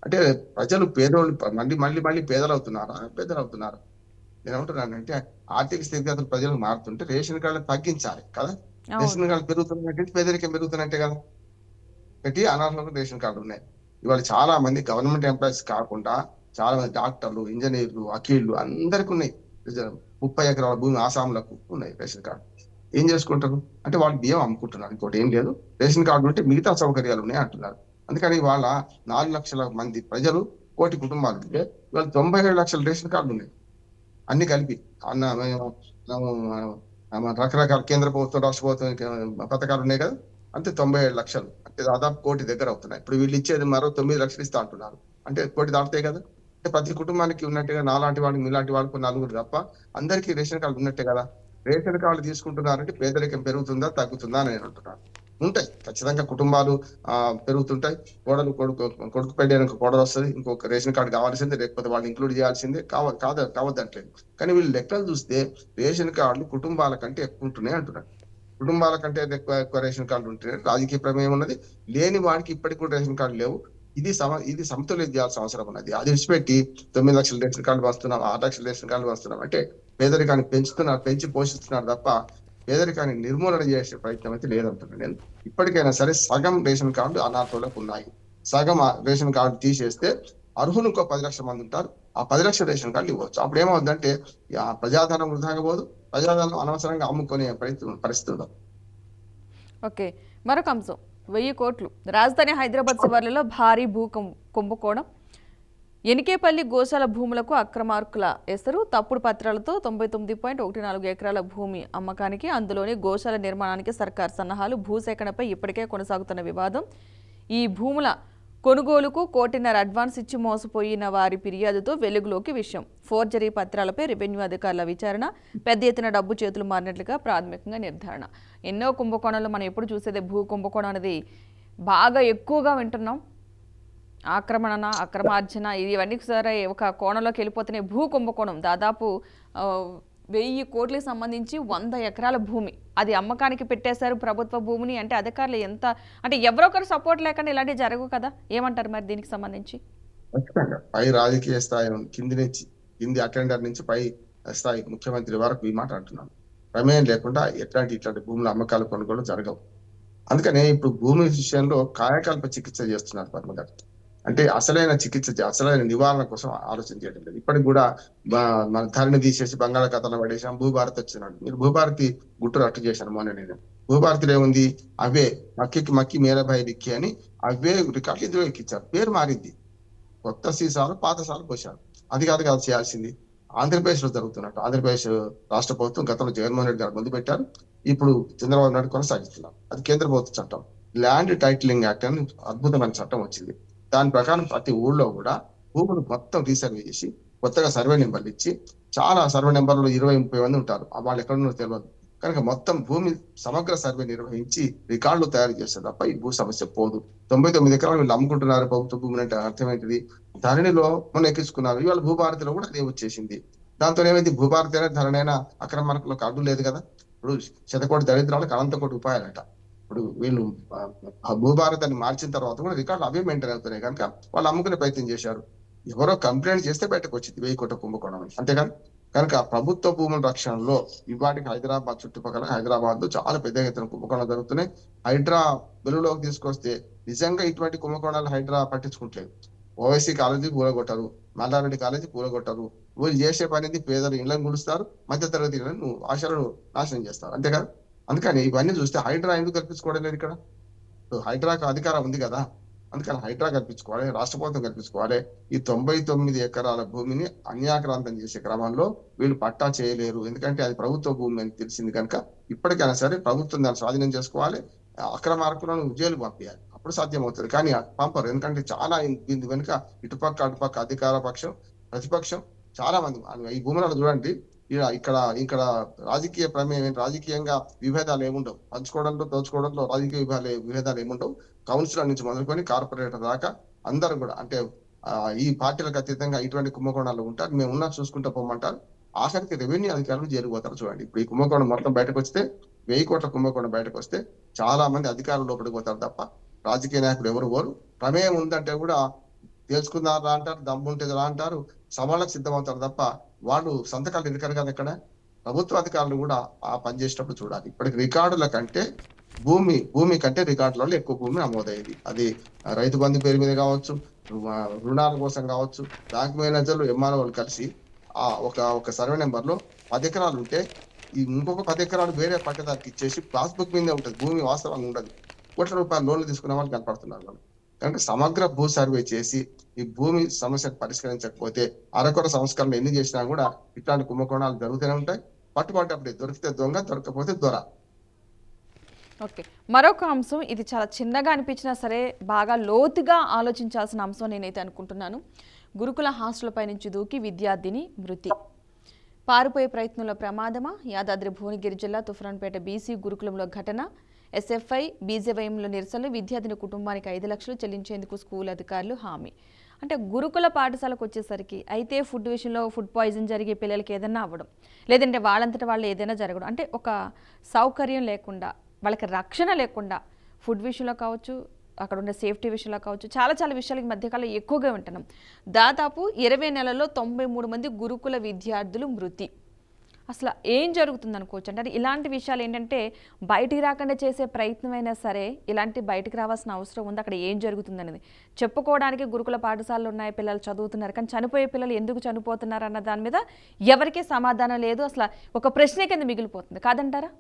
అంటే ప్రజలు పేదోళ్ళు మళ్ళీ పేదలు అవుతున్నారు. నేనేమంటున్నానంటే ఆర్థిక స్థితిగతులు ప్రజలకు మారుతుంటే రేషన్ కార్డులు తగ్గించాలి కదా. రేషన్ కార్డు పెరుగుతున్నట్టు పేదరికం పెరుగుతున్నట్టే కదా. పెట్టి అనర్హులకు రేషన్ కార్డు ఉన్నాయి. ఇవాళ చాలా మంది గవర్నమెంట్ ఎంప్లాయీస్ కాకుండా చాలా మంది డాక్టర్లు, ఇంజనీర్లు, వకీళ్లు అందరికి ఉన్నాయి. 30 ఎకరాల భూమి ఆసాములకు ఉన్నాయి రేషన్ కార్డు. ఏం చేసుకుంటారు అంటే వాళ్ళు బియ్యం అమ్ముకుంటున్నారు, ఇంకోటి ఏం లేదు. రేషన్ కార్డు ఉంటే మిగతా సౌకర్యాలు ఉన్నాయి అంటున్నారు. అందుకని వాళ్ళ 4 లక్షల మంది ప్రజలు, 1 కోటి కుటుంబాలు ఉంటే ఇవాళ 97 లక్షల రేషన్ కార్డులు ఉన్నాయి అన్ని కలిపి. రకరకాల కేంద్ర ప్రభుత్వం, రాష్ట్ర ప్రభుత్వం పథకాలు ఉన్నాయి కదా. అంతే 97 లక్షలు అంటే దాదాపు 1 కోటి దగ్గర అవుతున్నాయి. ఇప్పుడు వీళ్ళు ఇచ్చేది మరో 9 లక్షలు ఇస్తా అంటున్నారు. అంటే 1 కోటి దాటుతాయి కదా. అంటే ప్రతి కుటుంబానికి ఉన్నట్టుగా నాలాంటి వాళ్ళకి, మీలాంటి వాళ్ళకు 4 తప్ప అందరికీ రేషన్ కార్డు ఉన్నట్టే కదా. రేషన్ కార్డు తీసుకుంటున్నారంటే పేదరికం పెరుగుతుందా తగ్గుతుందా అని నేను అంటున్నాను. ఉంటాయి ఖచ్చితంగా కుటుంబాలు పెరుగుతుంటాయి. కొడుకు పెళ్ళడానికి కోడలు వస్తుంది, ఇంకొక రేషన్ కార్డు కావాల్సిందే, లేకపోతే వాళ్ళు ఇంక్లూడ్ చేయాల్సిందే. కావద్దంటలేదు. కానీ వీళ్ళు లెక్కలు చూస్తే రేషన్ కార్డులు కుటుంబాల కంటే ఎక్కువ ఉంటున్నాయి అంటున్నారు. కుటుంబాల కంటే ఎక్కువ రేషన్ కార్డులు ఉంటే రాజకీయ ప్రమేయం ఉన్నది. లేని వాడికి ఇప్పటికి కూడా రేషన్ కార్డు లేవు. ఇది సమతుల్యం చేయాల్సిన అవసరం ఉన్నది. అది విడిచిపెట్టి 9 లక్షల రేషన్ కార్డులు వస్తున్నాం, 6 లక్షల రేషన్ కార్డులు వస్తున్నాం అంటే పేదరికాన్ని పెంచి పోషిస్తున్నారు తప్ప పేదరికాన్ని నిర్మూలన చేసే ప్రయత్నం అయితే లేదంటున్నాను నేను. ఇప్పటికైనా సరే సగం రేషన్ కార్డు అనాథులకు ఉన్నాయి. సగం రేషన్ కార్డు తీసేస్తే అర్హులు ఇంకో 10 లక్షల మంది ఉంటారు. ఆ 10 లక్షల రేషన్ కార్డులు ఇవ్వచ్చు. అప్పుడు ఏమవుతుందంటే ప్రజాధనం వృధాగా పోదు, ప్రజాధనం అనవసరంగా అమ్ముకునే పరిస్థితి ఉండదు. ఓకే, మరొక అంశం 1000 కోట్లు రాజధాని హైదరాబాద్ శివార్లలో భారీ కుంభకోణం. ఎనికేపల్లి గోశాల భూములకు అక్రమార్కుల ఎసరు, తప్పుడు పత్రాలతో 99.14 ఎకరాల భూమి అమ్మకానికి, అందులోని గోశాల నిర్మాణానికి సర్కార్ సన్నాహాలు. భూసేకరణపై ఇప్పటికే కొనసాగుతున్న వివాదం. ఈ భూముల కొనుగోలుకు 1.5 కోటి అడ్వాన్స్ ఇచ్చి మోసపోయిన వారి ఫిర్యాదుతో వెలుగులోకి విషయం. ఫోర్జరీ పత్రాలపై రెవెన్యూ అధికారుల విచారణ, పెద్ద ఎత్తున డబ్బు చేతులు మారినట్లుగా ప్రాథమికంగా నిర్ధారణ. ఎన్నో కుంభకోణాలు మనం ఎప్పుడు చూసేదే భూ కుంభకోణం అనేది బాగా ఎక్కువగా వింటున్నాం. ఆక్రమణ, అక్రమార్జన ఇవన్నీ సరే ఒక కోణంలోకి వెళ్ళిపోతున్నాయి. భూ కుంభకోణం దాదాపు 1000 కోట్లకు సంబంధించి 100 ఎకరాల భూమి అది అమ్మకానికి పెట్టేశారు ప్రభుత్వ భూమిని. అంటే అధికారులు ఎంత అంటే ఎవరొకరు సపోర్ట్ లేకుండా ఇలాంటివి జరగవు కదా. ఏమంటారు మరి దీనికి సంబంధించి? ఖచ్చితంగా పై రాజకీయ స్థాయి కింది అటెండర్ నుంచి పై స్థాయి ముఖ్యమంత్రి వరకు ఈ మాట అంటున్నాను. ప్రమేయం లేకుండా ఇట్లాంటి భూముల అమ్మకాలు కొనుగోలు జరగవు. అందుకనే ఇప్పుడు భూమి విషయంలో కాయకల్ప చికిత్స చేస్తున్నారు పద్మ గారు. అంటే అసలైన చికిత్స అసలైన నివారణ కోసం ఆలోచన చేయడం లేదు. ఇప్పటికి కూడా మన ధరని తీసేసి బంగాళాఖాతంలో పడేసాం, భూభారతి వచ్చినాడు. మీరు భూభారతి గుట్టు రట్టు చేశాను మొన్న నేను. భూభారతిలో ఏముంది, అవే మక్కి మేరభాయి దిక్కి అని అవే రికార్డులు ఇందులో ఎక్కించారు. పేరు మారింది, కొత్త సీసాలు పాత సాలు పోశారు. అది కాదు చేయాల్సింది. ఆంధ్రప్రదేశ్ లో జరుగుతున్నట్టు ఆంధ్రప్రదేశ్ రాష్ట్ర ప్రభుత్వం గతంలో జగన్మోహన్ రెడ్డి గారు ముందు పెట్టారు, ఇప్పుడు చంద్రబాబు నాయుడు కొనసాగిస్తున్నారు. అది కేంద్ర ప్రభుత్వ చట్టం, ల్యాండ్ టైటిలింగ్ యాక్ట్ అని అద్భుతమైన చట్టం వచ్చింది. దాని ప్రకారం ప్రతి ఊళ్ళో కూడా భూములు మొత్తం రీసర్వే చేసి కొత్తగా సర్వే నెంబర్లు ఇచ్చి, చాలా సర్వే నెంబర్లు 20-30 మంది ఉంటారు, వాళ్ళు ఎక్కడున్నారో తెలియదు కనుక మొత్తం భూమి సమగ్ర సర్వే నిర్వహించి రికార్డులు తయారు చేస్తే తప్ప ఈ భూ సమస్య పోదు. 99 ఎకరాలు వీళ్ళు అమ్ముకుంటున్నారు ప్రభుత్వ భూమి అంటే అర్థం ఏంటిది? ధరణిలో మొన్న ఎక్కించుకున్నారు, ఇవాళ భూభారతిలో కూడా అదే వచ్చేసింది. దాంతో ఏమైంది, భూభారతి అయినా ధరణైనా అక్రమార్కులకు అడ్డు లేదు కదా. ఇప్పుడు శతకోటి దరిద్రాలకు అనంతకోటి ఉపాయాలట. ఇప్పుడు వీళ్ళు భూభారతాన్ని మార్చిన తర్వాత కూడా రికార్డులు అవే మెయింటైన్ అవుతున్నాయి కనుక వాళ్ళు అమ్ముకునే ప్రయత్నం చేశారు. ఎవరో కంప్లైంట్ చేస్తే బయటకు వచ్చింది 1000 కోట్ల కుంభకోణం అని, అంతేకాదు. కనుక ప్రభుత్వ భూముల రక్షణలో ఇవాటికి హైదరాబాద్ చుట్టుపక్కల హైదరాబాద్ లో చాలా పెద్ద ఎత్తున కుంభకోణాలు జరుగుతున్నాయి. హైడ్రా వెలుగులోకి తీసుకొస్తే నిజంగా ఇటువంటి కుంభకోణాలు హైడ్రా పట్టించుకుంటలేదు. ఓవైసీ కాలేజీ కూలగొట్టారు, మల్లారెడ్డి కాలేజీ కూలగొట్టారు. వీళ్ళు చేసే పనిది పేదలు ఇళ్లను గుడుస్తారు, మధ్యతరగతి ఇళ్లను ఆశలను నాశనం చేస్తారు, అంతేకాదు. అందుకని ఇవన్నీ చూస్తే హైడ్రా ఎందుకు కల్పించుకోవడం లేదు ఇక్కడ? హైడ్రాకు అధికారం ఉంది కదా, అందుకని హైడ్రా కల్పించుకోవాలి, రాష్ట్ర ప్రభుత్వం కల్పించుకోవాలి. ఈ 99 ఎకరాల భూమిని అన్యాక్రాంతం చేసే క్రమంలో వీళ్ళు పట్టా చేయలేరు, ఎందుకంటే అది ప్రభుత్వ భూమి అని తెలిసింది కనుక ఇప్పటికైనా సరే ప్రభుత్వం దాన్ని స్వాధీనం చేసుకోవాలి, అక్రమార్కులను జైలు పంపించాలి, అప్పుడు సాధ్యం అవుతుంది. కానీ పంపరు, ఎందుకంటే చాలా దీని వెనుక ఇటుపక్క అటుపక్క అధికార పక్షం ప్రతిపక్షం చాలా మంది. ఈ భూములను చూడండి, ఇక్కడ రాజకీయ ప్రమేయం, రాజకీయంగా విభేదాలు ఏముండవు, పంచుకోవడంలో దోచుకోవడంలో రాజకీయ విభేదాలు ఏముండవు. కౌన్సిలర్ నుంచి మొదలుకొని కార్పొరేటర్ దాకా అందరూ కూడా, అంటే ఈ పార్టీలకు అతీతంగా ఇటువంటి కుంభకోణాలు ఉంటారు, మేము ఉన్నా చూసుకుంటూ పోమంటారు. ఆఖరికి రెవెన్యూ అధికారులు జరిగిపోతారు. చూడండి, ఇప్పుడు ఈ కుంభకోణం మొత్తం బయటకు వస్తే, 1000 కోట్ల కుంభకోణం బయటకు వస్తే చాలా మంది అధికారులు లోపలికి పోతారు తప్ప రాజకీయ నాయకులు ఎవరు పోరు. ప్రమేయం ఉందంటే కూడా తెలుసుకున్నారా అంటారు, దమ్ముంటేది రా అంటారు, సవాళ్ళకు సిద్ధమవుతారు తప్ప వాళ్ళు సంతకాలు ఎన్నికలు కదా. ఎక్కడ ప్రభుత్వ అధికారులు కూడా ఆ పని చేసేటప్పుడు చూడాలి. ఇప్పటికి రికార్డుల కంటే భూమి కంటే రికార్డులలో ఎక్కువ భూమి నమోదయ్యేది. అది రైతు బంధు పేరు మీద కావచ్చు, రుణాల కోసం కావచ్చు, బ్యాంక్ మేనేజర్లు ఎంఆర్ఓలు కలిసి ఒక సర్వే నెంబర్ లో 10 ఎకరాలు ఉంటే ఇంకొక 10 ఎకరాలు వేరే పట్టదారికి ఇచ్చేసి పాస్బుక్ మీదే ఉంటుంది, భూమి వాస్తవంగా ఉండదు. కోట్ల రూపాయల లోన్లు తీసుకునే వాళ్ళు కనపడుతున్నారు వాళ్ళు. కనుక సమగ్ర భూ సర్వే చేసి ఈ భూమి సమస్యను పరిష్కరించకపోతే అరకొర సంస్కరణ ఎన్ని చేసినా కూడా ఇట్లాంటి కుంభకోణాలు జరుగుతూనే ఉంటాయి. పట్టుబడ్డప్పుడే దొరికితే దొంగ, దొరకపోతే దొర. ఓకే, మరొక అంశం, ఇది చాలా చిన్నగా అనిపించినా సరే బాగా లోతుగా ఆలోచించాల్సిన అంశం నేనైతే అనుకుంటున్నాను. గురుకుల హాస్టల్పై నుంచి దూకి విద్యార్థిని మృతి. పారిపోయే ప్రయత్నంలో ప్రమాదమా? యాదాద్రి భువనగిరి జిల్లా తుఫ్రాన్పేట బీసీ గురుకులంలో ఘటన. ఎస్ఎఫ్ఐ బీజేవైఎంలో నిరసనలు. విద్యార్థిని కుటుంబానికి 5 లక్షలు చెల్లించేందుకు స్కూల్ అధికారులు హామీ. అంటే గురుకుల పాఠశాలకు వచ్చేసరికి అయితే ఫుడ్ విషయంలో ఫుడ్ పాయిజన్ జరిగే పిల్లలకి ఏదైనా అవ్వడం, లేదంటే వాళ్ళంతటా వాళ్ళు ఏదైనా జరగడం, అంటే ఒక సౌకర్యం లేకుండా, వాళ్ళకి రక్షణ లేకుండా ఫుడ్ విషయంలో కావచ్చు, అక్కడ ఉన్న సేఫ్టీ విషయంలో కావచ్చు, చాలా చాలా విషయాలకి మధ్యకాలంలో ఎక్కువగా వింటున్నాం. దాదాపు 20 నెలల్లో 93 మంది గురుకుల విద్యార్థులు మృతి. అసలు ఏం జరుగుతుంది అనుకోవచ్చు అంటే ఇలాంటి విషయాలు ఏంటంటే బయటికి రాకుండా చేసే ప్రయత్నం అయినా సరే ఇలాంటి బయటికి రావాల్సిన అవసరం ఉంది. అక్కడ ఏం జరుగుతుంది అనేది చెప్పుకోవడానికి గురుకుల పాఠశాలలు ఉన్నాయి, పిల్లలు చదువుతున్నారు, కానీ చనిపోయే పిల్లలు ఎందుకు చనిపోతున్నారు అన్న దాని మీద ఎవరికీ సమాధానం లేదు. అసలు ఒక ప్రశ్న కింద మిగిలిపోతుంది, కాదంటారా?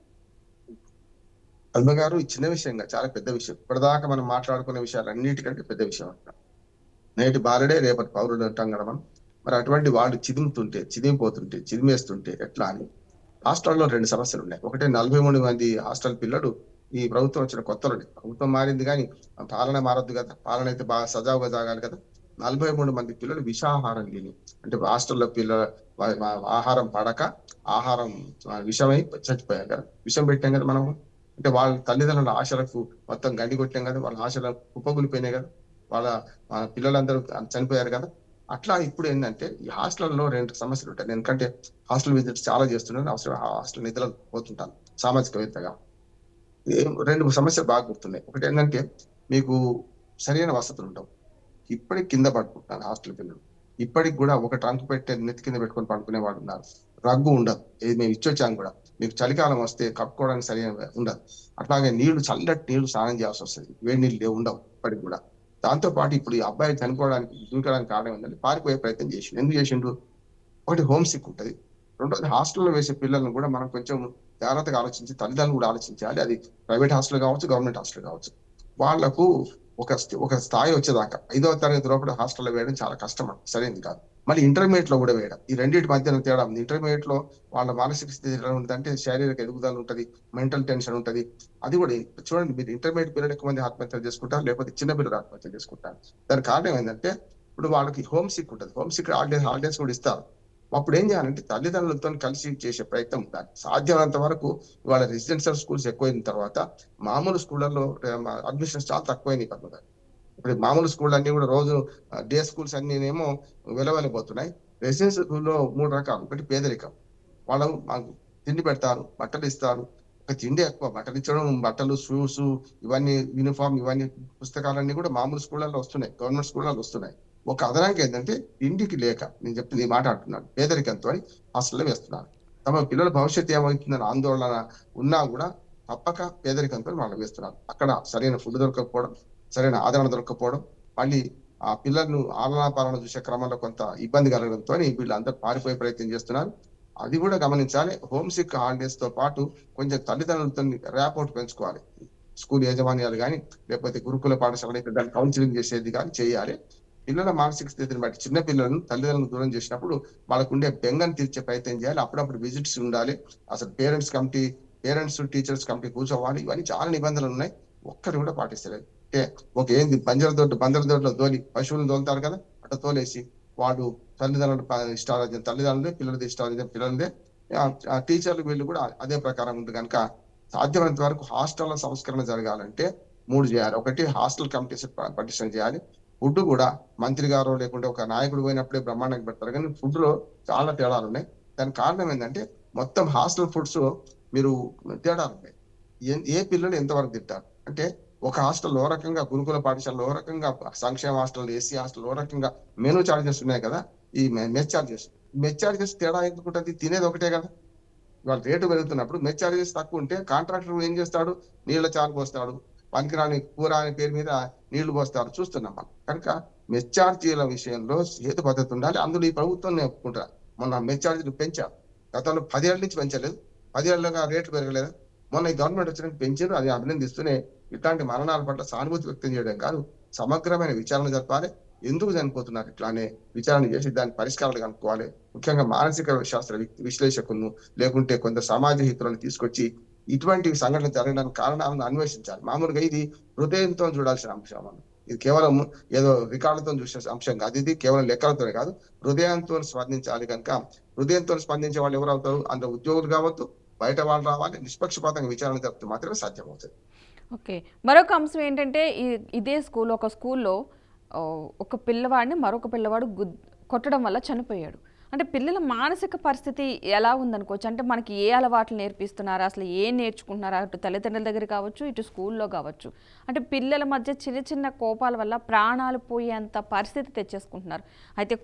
అల్మ గారు, ఈ చిన్న విషయంగా చాలా పెద్ద విషయం. ఇప్పటిదాకా మనం మాట్లాడుకునే విషయాలు అన్నిటికంటే పెద్ద విషయం అంట. నేటి బాలుడే రేపటి పౌరుడు అంటాం కదా మనం. మరి అటువంటి వాళ్ళు చిదిమేస్తుంటే ఎట్లా అని హాస్టల్లో 2 సమస్యలు ఉన్నాయి. ఒకటి 43 మంది హాస్టల్ పిల్లలు ఈ ప్రభుత్వం వచ్చిన కొత్తలోనే, ప్రభుత్వం మారింది కానీ పాలన మారద్దు కదా, పాలన అయితే బాగా సజావుగా సాగాలి కదా. 43 మంది పిల్లలు విషాహారం తిని, అంటే హాస్టల్లో పిల్లల ఆహారం పడక ఆహారం విషమై చచ్చిపోయారు కదా. విషం పెట్టాం కదా మనం, అంటే వాళ్ళ తల్లిదండ్రుల ఆశలకు మొత్తం గండి కొట్టాం కదా, వాళ్ళ ఆశలు కుప్పగులిపోయినాయి కదా, వాళ్ళ పిల్లలందరూ చనిపోయారు కదా. అట్లా ఇప్పుడు ఏంటంటే ఈ హాస్టల్లో 2 సమస్యలు ఉంటాయి. ఎందుకంటే హాస్టల్ విజిట్స్ చాలా చేస్తున్నాను, హాస్టల్ నిధులు పోతుంటాను సామాజికవేత్తగా. 2 సమస్యలు బాగా గుర్తున్నాయి. ఒకటి ఏంటంటే మీకు సరైన వసతులు ఉండవు. ఇప్పటికి కింద పడుకుంటున్నారు హాస్టల్ పిల్లలు. ఇప్పటికి కూడా ఒక ట్రంక్ పెట్టే నెత్తి కింద పెట్టుకొని పడుకునే వాళ్ళు ఉన్నారు. రగ్గు ఉండదు, ఇది మేము ఇచ్చొచ్చాం కూడా. మీకు చలికాలం వస్తే కప్పుకోవడానికి సరైన ఉండదు. అట్లాగే చల్లటి నీళ్లు స్నానం చేయాల్సి వస్తుంది, వేడి నీళ్ళు ఉండవు ఇప్పటికి కూడా. దాంతో పాటు ఇప్పుడు ఈ అబ్బాయి దూకడానికి కారణం ఏంటంటే పారిపోయే ప్రయత్నం చేసిండు. ఎందుకు చేసిండు? ఒకటి హోమ్ సిక్ ఉంటది. రెండోది హాస్టల్లో వేసే పిల్లలను కూడా మనం కొంచెం జాగ్రత్తగా ఆలోచించి తల్లిదండ్రులు కూడా ఆలోచించాలి. అది ప్రైవేట్ హాస్టల్ కావచ్చు, గవర్నమెంట్ హాస్టల్ కావచ్చు. వాళ్లకు ఒక స్థాయి వచ్చేదాకా 5వ తరగతి లోపల హాస్టల్లో వేయడం చాలా కష్టం, సరైనది కాదు. మళ్ళీ ఇంటర్మీడియట్ లో కూడా వేయడం, ఈ రెండింటి మధ్యన తేడా ఉంది. ఇంటర్మీడియట్ లో వాళ్ళ మానసిక స్థితి ఎలా ఉంటుంది, శారీరక ఎదుగుదల ఉంటది, మెంటల్ టెన్షన్ ఉంటది. అది కూడా చూడండి, మీరు ఇంటర్మీడియట్ పిల్లలు ఎక్కువ మంది ఆత్మహత్యలు చేసుకుంటారు, లేకపోతే చిన్న పిల్లలు ఆత్మహత్యలు చేసుకుంటారు. దానికి కారణం ఏంటంటే ఇప్పుడు వాళ్ళకి హోమ్ సిక్ ఉంటుంది. హోమ్ సిక్ హాలిడేస్ కూడా ఇస్తారు. అప్పుడు ఏం చేయాలంటే తల్లిదండ్రులతో కలిసి చేసే ప్రయత్నం ఉండాలి. సాధ్యమైనంత వరకు వాళ్ళ రెసిడెన్షియల్ స్కూల్స్ ఎక్కువైన తర్వాత మామూలు స్కూళ్ళల్లో అడ్మిషన్స్ చాలా తక్కువైనాయి పద్మ. ఇప్పుడు మామూలు స్కూల్ అన్ని కూడా రోజు డే స్కూల్స్ అన్నినేమో వెలవెలబోతున్నాయి. రెసిడెన్షియల్ స్కూల్లో 3 రకాలు. ఒకటి పేదరికం, వాళ్ళు మాకు తిండి పెడతారు, బట్టలు ఇస్తారు. ఒక తిండి ఎక్కువ, బట్టలు ఇచ్చడం, బట్టలు, షూస్, ఇవన్నీ యూనిఫామ్, ఇవన్నీ పుస్తకాలన్నీ కూడా మామూలు స్కూళ్ళల్లో వస్తున్నాయి, గవర్నమెంట్ స్కూళ్ళల్లో వస్తున్నాయి. ఒక అదనంగా ఏంటంటే ఇంటికి లేక, నేను చెప్తుంది ఈ మాట అంటున్నాను, పేదరికంతో హాస్టల్లో వేస్తున్నారు. తమ పిల్లల భవిష్యత్తు ఏమవుతుందని ఆందోళన ఉన్నా కూడా తప్పక పేదరికంతో వాళ్ళు వేస్తున్నారు. అక్కడ సరైన ఫుడ్ దొరకకపోవడం, సరైన ఆదరణ దొరకకపోవడం, మళ్ళీ ఆ పిల్లలను ఆలనా చూసే క్రమంలో కొంత ఇబ్బంది కలగడంతో వీళ్ళందరూ పారిపోయే ప్రయత్నం చేస్తున్నారు. అది కూడా గమనించాలి. హోమ్ సిక్ హాలిడేస్ తో పాటు కొంచెం తల్లిదండ్రులతో ర్యాపోర్ట్ పెంచుకోవాలి. స్కూల్ యాజమాన్యాలు కానీ, లేకపోతే గురుకుల పాఠశాల దాన్ని కౌన్సిలింగ్ చేసేది కానీ చేయాలి. పిల్లల మానసిక స్థితిని బట్టి చిన్న పిల్లలను తల్లిదండ్రులను దూరం చేసినప్పుడు వాళ్ళకు ఉండే బెంగను తీర్చే ప్రయత్నం చేయాలి. అప్పుడప్పుడు విజిట్స్ ఉండాలి. అసలు పేరెంట్స్ టీచర్స్ కమిటీ కూర్చోవాలి. ఇవన్నీ చాలా నిబంధనలు ఉన్నాయి, ఒక్కరు కూడా పాటిస్తలేదు. అంటే ఏంది బందర దొడ్లో తోలి పశువులను తోలుతారు కదా, అట్లా తోలేసి వాడు తల్లిదండ్రుల ఇష్టారాజ్యం తల్లిదండ్రులే, పిల్లలది ఇష్టారాజ్యం పిల్లలదే. ఆ టీచర్లు వీళ్ళు కూడా అదే ప్రకారం ఉంటుంది కనుక సాధ్యమైనంత వరకు హాస్టళ్ల సంస్కరణ జరగాలంటే 3 చేయాలి. ఒకటి, హాస్టల్ కమిటీస్ పటిష్టం చేయాలి. ఫుడ్ కూడా మంత్రి గారు లేకుంటే ఒక నాయకుడు పోయినప్పుడే బ్రహ్మాండంగా పెడతారు, కానీ ఫుడ్ లో చాలా తేడాలు ఉన్నాయి. దానికి కారణం ఏంటంటే మొత్తం హాస్టల్ ఫుడ్స్ మీరు తేడాలు ఉన్నాయి. ఏ పిల్లలు ఎంతవరకు తింటారు అంటే, ఒక హాస్టల్ ఓ రకంగా, గురుకుల పాఠశాలలో ఓ రకంగా, సంక్షేమ హాస్టల్, ఎస్సీ హాస్టల్ ఓ రకంగా మెనూ చార్జెస్ ఉన్నాయి కదా. ఈ మెస్ చార్జెస్ తేడా ఎందుకుంటుంది? తినేది ఒకటే కదా. వాళ్ళ రేటు పెరుగుతున్నప్పుడు మెస్ చార్జెస్ తక్కువ ఉంటే కాంట్రాక్టర్ ఏం చేస్తాడు? నీళ్ల చాలు పోస్తాడు, పనికిరాని కూర అనే పేరు మీద నీళ్లు పోస్తారు, చూస్తున్నాం మనం. కనుక మెస్ ఛార్జీల విషయంలో హేతు పద్ధతి ఉండాలి. అందులో ఈ ప్రభుత్వం ఒప్పుకుంటారు. మొన్న మెస్ ఛార్జీలు పెంచారు, గతంలో 10 ఏళ్ల నుంచి పెంచలేదు, 10 ఏళ్ళగా రేట్లు పెరగలేదు. మొన్న ఈ గవర్నమెంట్ వచ్చినాక పెంచారు, అది అభినందిస్తూనే. ఇట్లాంటి మరణాల పట్ల సానుభూతి వ్యక్తం చేయడం కాదు, సమగ్రమైన విచారణ జరపాలి. ఎందుకు చనిపోతున్నారు ఇట్లానే విచారణ చేసి దాని పరిష్కారాలు కనుక్కోవాలి. ముఖ్యంగా మానసిక శాస్త్ర విశ్లేషకులను, లేకుంటే కొంత సమాజ హితులను తీసుకొచ్చి ఇటువంటి సంఘటనలు జరగడానికి కారణాలను అన్వేషించాలి. మామూలుగా ఇది హృదయంతో చూడాల్సిన అంశం. ఇది కేవలం ఏదో రికార్డులతో చూసే అంశం కాదు, ఇది కేవలం లెక్కలతోనే కాదు, హృదయంతో స్పందించాలి. కనుక హృదయంతో స్పందించే వాళ్ళు ఎవరు అవుతారు? అందులో ఉద్యోగులు కావద్దు, బయట వాళ్ళు రావాలి. నిష్పక్షపాతంగా విచారణ జరిపితే మాత్రమే సాధ్యమవుతుంది. ఓకే, మరొక అంశం ఏంటంటే ఇదే ఒక స్కూల్లో ఒక పిల్లవాడిని మరొక పిల్లవాడు కొట్టడం వల్ల చనిపోయాడు. అంటే పిల్లల మానసిక పరిస్థితి ఎలా ఉందనుకోవచ్చు? అంటే మనకి ఏ అలవాట్లు నేర్పిస్తున్నారు, అసలు ఏం నేర్చుకుంటున్నారు, అటు తల్లిదండ్రుల దగ్గర కావచ్చు, ఇటు స్కూల్లో కావచ్చు. అంటే పిల్లల మధ్య చిన్న చిన్న కోపాల వల్ల ప్రాణాలు పోయేంత పరిస్థితి తెచ్చేసుకుంటున్నారు. అయితే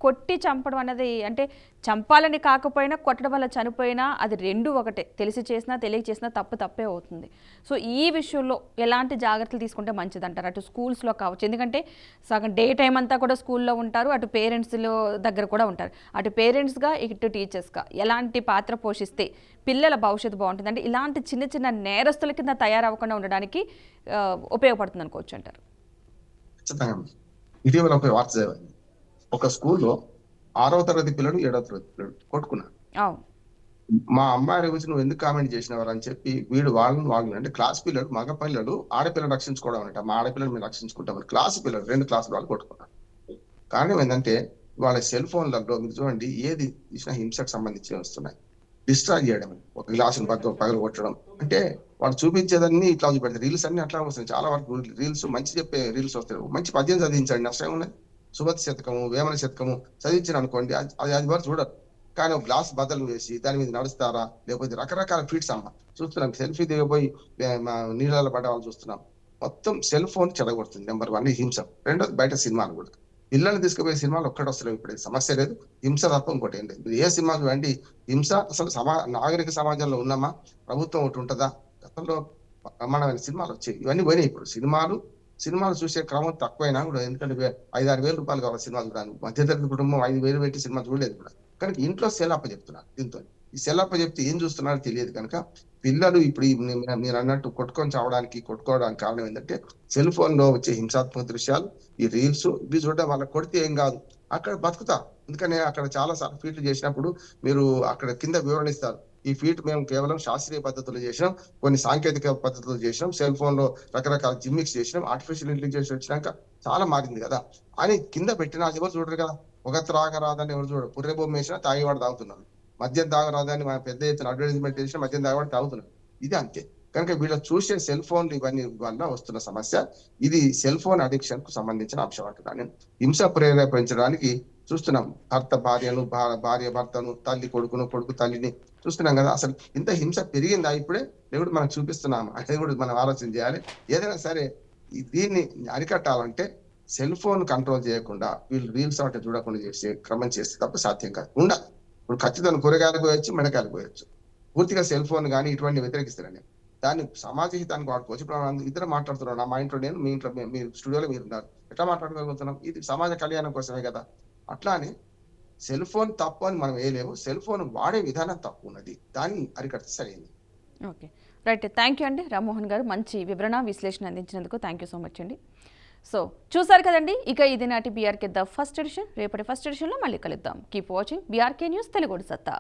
కొట్టి చంపడం అనేది, అంటే చంపాలని కాకపోయినా కొట్టడం వల్ల చనిపోయినా అది రెండు ఒకటే. తెలిసి చేసినా తెలియక చేసినా తప్పే అవుతుంది. సో ఈ విషయంలో ఎలాంటి జాగ్రత్తలు తీసుకుంటే మంచిది అంటారు, అటు స్కూల్స్లో కావచ్చు? ఎందుకంటే సగం డే టైం అంతా కూడా స్కూల్లో ఉంటారు, అటు పేరెంట్స్లో దగ్గర కూడా ఉంటారు. అటు పేరెంట్స్గా, ఇటు టీచర్స్గా ఎలాంటి పాత్ర పోషిస్తే పిల్లల భవిష్యత్తు బాగుంటుంది, అంటే ఇలాంటి చిన్న చిన్న నేరస్తుల కింద తయారవ్వకుండా ఉండడానికి ఉపయోగపడుతుంది అనుకోవచ్చు అంటారు? ఇటీవల ఒక వార్త జరిగింది. ఒక స్కూల్లో 6వ తరగతి పిల్లలు 7వ తరగతి పిల్లలు కొట్టుకున్నారు. మా అమ్మాయి గురించి నువ్వు ఎందుకు కామెంట్ చేసినవారు అని చెప్పి వీడు వాళ్ళని అంటే క్లాస్ పిల్లలు, మగ పిల్లలు ఆడపిల్లలు రక్షించుకోవడం అంటే, మా ఆడపిల్లలు మేము రక్షించుకుంటామని క్లాస్ పిల్లలు 2 క్లాసుల వాళ్ళు కొట్టుకున్నారు. కారణం ఏంటంటే వాళ్ళ సెల్ ఫోన్లలో మీరు చూడండి, ఏది ఇచ్చిన హింసకు సంబంధించి వస్తున్నాయి. డిస్ట్రాయ్ చేయడం, ఒక గ్లాసును పగలు కొట్టడం, అంటే వాళ్ళు చూపించేదాన్ని ఇట్లా చూపెడతారు. రీల్స్ అన్ని అట్లా వస్తున్నాయి. చాలా వరకు రీల్స్ మంచి చెప్పే రీల్స్ వస్తాయి. మంచి పద్యం చదివించండి, నష్టం ఉన్నాయి. సుమతి శతకము, వేమన శతకము చదివించిన అనుకోండి, అది వారు చూడరు. కానీ ఒక గ్లాస్ బద్దలు వేసి దాని మీద నడుస్తారా, లేకపోతే రకరకాల ఫీట్స్ చూస్తున్నాం. సెల్ఫీ దిగబోయి నీళ్ళలో పడ్డ వాళ్ళు చూస్తున్నాం. మొత్తం సెల్ ఫోన్ చెడగొడుతుంది. నెంబర్ 1 హింస. రెండోది బయట సినిమాలు కూడా. పిల్లల్ని తీసుకుపోయే సినిమాలు ఒక్కటి వస్తలేవు. ఇప్పుడు సమస్య లేదు, హింస తప్ప ఇంకోటి ఏం లేదు. ఏ సినిమాకి వెండి హింస? అసలు నాగరిక సమాజంలో ఉన్నామా? ప్రభుత్వం ఒకటి ఉంటుందా? గతంలో బ్రహ్మాండమైన సినిమాలు వచ్చాయి, ఇవన్నీ పోయినాయి. ఇప్పుడు సినిమాలు సినిమాలు చూసే క్రమం తక్కువైనా కూడా, ఎందుకంటే 5-6 వేల రూపాయలు కావాలి సినిమా చూడడానికి. మధ్యతరగతి కుటుంబం 5,000 పెట్టి సినిమా చూడలేదు కూడా. కనుక ఇంట్లో సెల్ అప్ప చెప్తున్నారు. దీంతో ఈ సెల్ అప్ప చెప్తే ఏం చూస్తున్నారో తెలియదు కనుక పిల్లలు ఇప్పుడు మీరు అన్నట్టు కొట్టుకోవడానికి కారణం ఏంటంటే సెల్ ఫోన్ లో వచ్చే హింసాత్మక దృశ్యాలు, ఈ రీల్స్ ఇవి చూడడం వల్ల. కొడితే ఏం కాదు, అక్కడ బతుకుతా. ఎందుకని అక్కడ చాలా సార్లు ఫీట్లు చేసినప్పుడు మీరు అక్కడ కింద వివరణ ఇస్తారు. ఈ ఫీట్ మేము కేవలం శాస్త్రీయ పద్ధతులు చేసినాం, కొన్ని సాంకేతిక పద్ధతులు చేసినాం, సెల్ ఫోన్ లో రకరకాల జిమ్మిక్స్ చేసినాం, ఆర్టిఫిషియల్ ఇంటెలిజెన్స్ వచ్చినాక చాలా మారింది కదా అని కింద పెట్టినా ఎవరు చూడరు కదా. ఒక త్రాగరాదని ఎవరు చూడరు. పుర్రె బొమ్మ వేసినా తాగేవాడు తాగుతున్నారు, మద్యం తాగరాదని మన పెద్ద ఎత్తున అడ్వర్టైజ్మెంట్ చేసినా మద్యం తాగేవాడు తాగుతున్నారు. ఇది అంతే. కనుక వీళ్ళు చూసే సెల్ ఫోన్ ఇవన్నీ వల్ల వస్తున్న సమస్య. ఇది సెల్ ఫోన్ అడిక్షన్ కు సంబంధించిన అంశం అంటున్నాను. హింస ప్రేరేపించడానికి చూస్తున్నాం. భర్త భార్యను, భార్య భర్తను, తల్లి కొడుకును, కొడుకు తల్లిని చూస్తున్నాం కదా. అసలు ఇంత హింస పెరిగిందా ఇప్పుడే? లేకపోతే మనం చూపిస్తున్నాము అనేది కూడా మనం ఆలోచన చేయాలి. ఏదైనా సరే దీన్ని అరికట్టాలంటే సెల్ ఫోన్ కంట్రోల్ చేయకుండా వీళ్ళు రీల్స్ అంటే చూడకుండా చేసే క్రమం చేస్తే తప్ప సాధ్యం కాదు. ఇప్పుడు ఖచ్చితంగా కూరగాయలు పోయొచ్చు, మిడకాయలు పోయొచ్చు. పూర్తిగా సెల్ ఫోన్ కానీ ఇటువంటి వ్యతిరేకిస్తారని దాన్ని సమాజ హితానికి వాడుకోవచ్చు. ఇప్పుడు మనం ఇద్దరు మాట్లాడుతున్నాం, మా ఇంట్లో నేను, మీ ఇంట్లో మీ స్టూడియోలో మీరు ఉన్నారు, ఎట్లా మాట్లాడుకోగలుగుతున్నాం? ఇది సమాజ కళ్యాణం కోసమే కదా. అట్లానే సెల్ ఫోన్ తప్పు అని మనం వేయలేము, సెల్ ఫోన్ వాడే విధానం తప్పు ఉన్నది, దాన్ని అరికడితే సరైంది. Okay, right. థ్యాంక్ యూ అండి రామ్మోహన్ గారు, మంచి వివరణ విశ్లేషణ అందించినందుకు థ్యాంక్ యూ సో మచ్ అండి. సో చూసారు కదండి, ఇక ఇది నాటి బీఆర్కే ద ఫస్ట్ ఎడిషన్. రేపటి ఫస్ట్ ఎడిషన్లో మళ్ళీ కలుద్దాం. Keep watching BRK news, Telugu సత్తా.